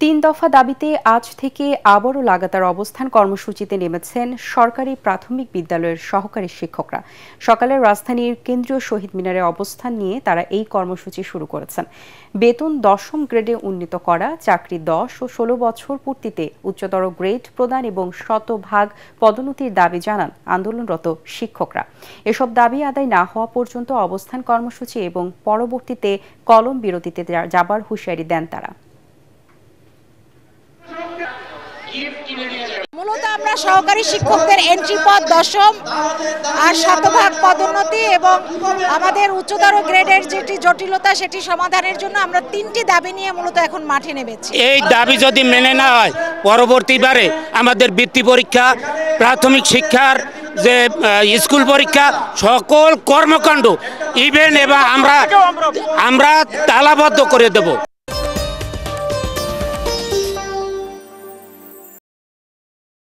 তিন দফা দাবিতে আজ থেকে আবারও লাগাতার অবস্থান কর্মসূচিতে নেমেছেন সরকারি প্রাথমিক বিদ্যালয়ের সহকারী শিক্ষকরা। সকালে রাজধানীর কেন্দ্রীয় শহীদ মিনারে অবস্থান নিয়ে তারা এই কর্মসূচি শুরু করেছেন। বেতন ১০ম গ্রেডে উন্নীত করা, চাকরি ১০ ও ১৬ বছর পূর্তিতে উচ্চতর গ্রেড প্রদান এবং শতভাগ পদোন্নতির দাবি জানান আন্দোলনরত শিক্ষকরা। এসব দাবি আদায় না হওয়া পর্যন্ত অবস্থান কর্মসূচি এবং পরবর্তীতে কলম বিরতিতে যাবার হুঁশিয়ারি দেন তারা। মূলত আমরা সহকারী শিক্ষকদের এন্ট্রি পদ ১০ম আর শতভাগ পদোন্নতি এবং আমাদের উচ্চতর গ্রেডের যেটি জটিলতা সেটি সমাধানের জন্য আমরা ৩টি দাবি নিয়ে মূলত এখন মাঠে নেমেছি। এই দাবি যদি মেনে না হয় পরবর্তীবারে আমাদের বৃত্তি পরীক্ষা, প্রাথমিক শিক্ষার যে স্কুল পরীক্ষা, সকল কর্মকাণ্ড ইভেন এবং আমরা তালাবদ্ধ করে দেব।